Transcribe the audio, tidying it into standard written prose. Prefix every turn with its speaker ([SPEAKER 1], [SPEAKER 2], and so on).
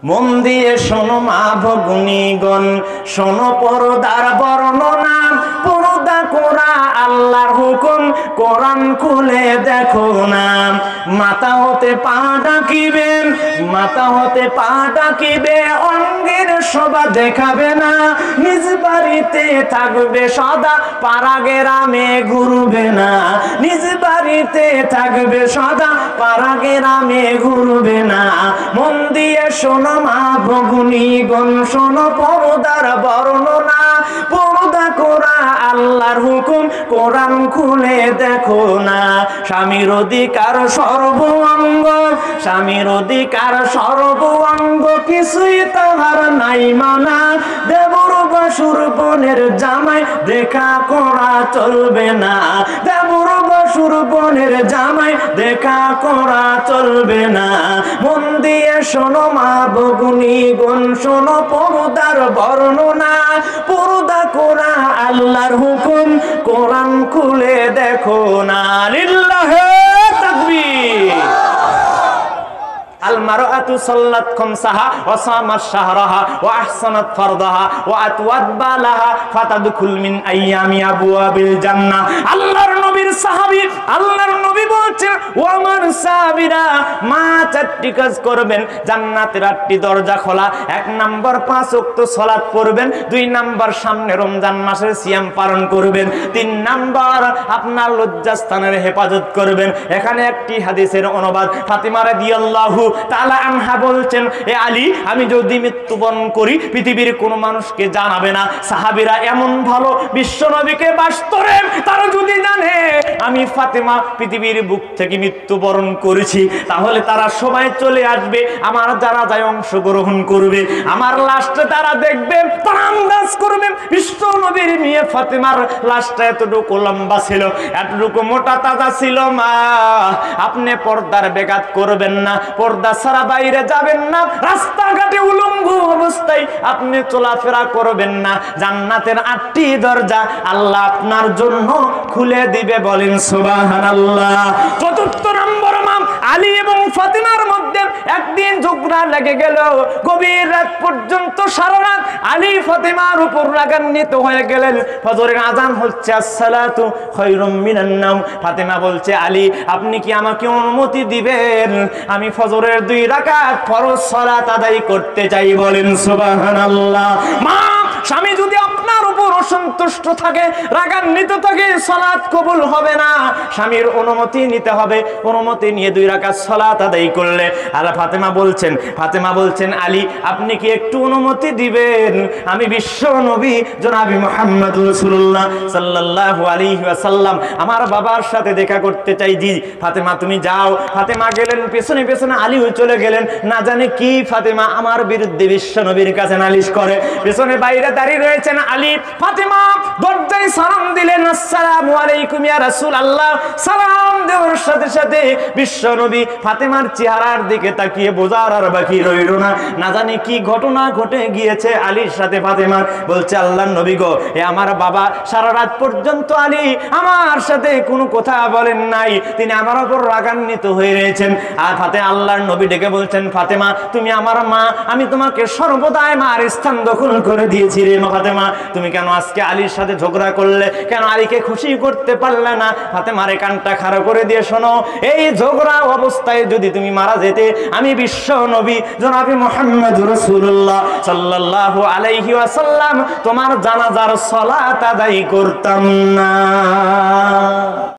[SPEAKER 1] মন দিয়ে শোনো মা ভগ্নীগণ, শোনো পর্দার বর্ণনা, পর্দা করা আল্লাহর হুকুম, কোরআন খুলে দেখো না। মাথা হতে পা ডাকিবেন, মাথা হতে পা ডাকিবে, অঙ্গের শোভা দেখাবে না। নিজ বাড়িতে থাকবে সদা, পাড়া গ্রামে ঘুরবে না। নিজ বাড়িতে থাকবে সদা, পাড়া গ্রামে ঘুরবে না। মন দিয়ে শোনো মা ভগ্নীগণ, শোনো পর্দার বর্ণনা, পর্দা করা আল্লাহর হুকুম, কোরআন খুলে দেখো না। স্বামীর অধিকার সর্ব অঙ্গ, স্বামীর অধিকার সর্ব অঙ্গ, কিছুই তাহার নাই মানা। দেবর বাসুর বোনের জামাই দেখা করা চলবে না। দেবর বাসুর বোনের জামাই দেখা করা চলবে না। মন দিয়ে শোনো মা ভগ্নীগণ, শোনো পর্দার বর্ণনা, পর্দা করা আল্লাহর হুকুম, কোরআন খুলে দেখো না। লিল্লাহে তাকবীর। المرأة صلت خمسها وصامت شهرها وأحسنت فرضها وأتوت بالها فتدخل من أيام أبواب الجنة। আল্লাহর নবীর সাহাবী, আল্লাহর নবী বলছেন, ও আমার সাহাবীরা, মা চারটি কাজ করবেন, জান্নাতের 8টি দরজা খোলা। 1 নাম্বার 5 ওয়াক্ত সালাত পড়বেন, 2 নাম্বার সামনে রমজান মাসের সিয়াম পালন করবেন, 3 নাম্বার আপনার লজ্জাস্থানের হেফাজত করবেন। এখানে একটি হাদিসের অনুবাদ, ফাতিমা রাদিয়াল্লাহু তাআলা আনহা বলছেন, এ আলী, আমি যদি মৃত্যুবরণ করি পৃথিবীর কোনো মানুষকে জানাবে না। সাহাবীরা এমন ভালো বিশ্ব নবীকে বাসতরে, তারা যদি জানে আমি ফাতেমা পৃথিবীর বুক থেকে মৃত্যুবরণ করেছি, তাহলে তারা সবাই চলে আসবে, আমার জানাজায় অংশগ্রহণ করবে, আমার লাশটা তারা দেখবে, তারা আন্দাজ করবে বিশ্ব নবীর মেয়ে ফাতেমার লাশটা এতটুকু লম্বা ছিল, এতটুকু মোটা তাজা ছিল। মা, আপনি পর্দার বেঘাত করবেন না, পর্দা ছাড়া বাইরে যাবেন না, রাস্তাঘাটে উলঙ্গ অবস্থায় আপনি চলাফেরা করবেন না। জান্নাতের 8টি দরজা আল্লাহ আপনার জন্য খুলে দিবে, বলেন সুবহানাল্লাহ। 4র্থ নম্বর, মা আলী এবং ফাতিমার মধ্যে একদিন ঝগড়া লেগে গেল। গভীর রাত পর্যন্ত, সারা রাত আলী ফাতিমার উপর রাগান্বিত হয়ে গেলেন। ফজরের আযান হচ্ছে, আসসালাতু খায়রুম মিনান নাওম। ফাতিমা বলছে, আলী, আপনি কি আমাকে অনুমতি দিবেন? আমি ফজরের 2 রাকাত ফরজ সালাত আদায় করতে চাই, বলেন সুবহানাল্লাহ। মা, স্বামী যদি আপনার উপর অসন্তুষ্ট থাকে, রাগান্বিত থাকে, সালাত কবুল হবে না। স্বামীর অনুমতি নিতে হবে, অনুমতি নিয়ে 2 রাকাত সালাত আদায় করলে। আর ফাতেমা বলছেন, আলী, আপনি কি একটু অনুমতি দিবেন? আমি বিশ্ব নবী জনাবি মুহাম্মদ রাসূলুল্লাহ সাল্লাল্লাহু আলাইহি ওয়াসাল্লাম আমার বাবার সাথে দেখা করতে চাই। জি। ফাতেমা, তুমি যাও। ফাতেমা গেলেন, পেছনে পেছনে আলী চলে গেলেন। না জানে কি ফাতেমা আমার বিরুদ্ধে বিশ্ব নবীর কাছে নালিশ করে। পেছনে বাইরে দাঁড়িয়ে রয়েছেন আলী। ফাতেমা দরজায় সালাম দিলেন, আসসালামু আলাইকুম ইয়া রাসূলুল্লাহ। সালাম দেওয়ার সাথে সাথে বিশ্ব নবী ফাতেমার চেহারার দিকে তাকিয়ে বোঝার আর বাকি রইল না। না জানি কি ঘটনা ঘটে গিয়েছে আলীর সাথে। ফাতেমা বলছে, আল্লাহর নবী গো, এ আমার বাবা সারা রাত পর্যন্ত আলী আমার সাথে কোনো কথা বলেন নাই, তিনি আমার উপর রাগান্বিত হয়ে রয়েছেন। আর আল্লাহর নবী ডেকে বলছেন, ফাতেমা, তুমি আমার মা, আমি তোমাকে সর্বদাই মার স্থান দখল করে দিয়েছি রে মা। ফাতেমা, তুমি কেন আজকে আলীর সাথে ঝগড়া করলে? কেন আলীকে খুশি করতে পারলে না? ফাতেমার কানটা খাড়া করে দিয়ে শোনো, এই ঝগড়া অবস্থায় যদি তুমি মারা যেতে, আমি বিশ্ব নবী জনাবি মুহাম্মদ রাসূলুল্লাহ সাল্লাল্লাহু আলাইহি ওয়াসাল্লাম তোমার জানাজার সালাত আদায় করতাম না।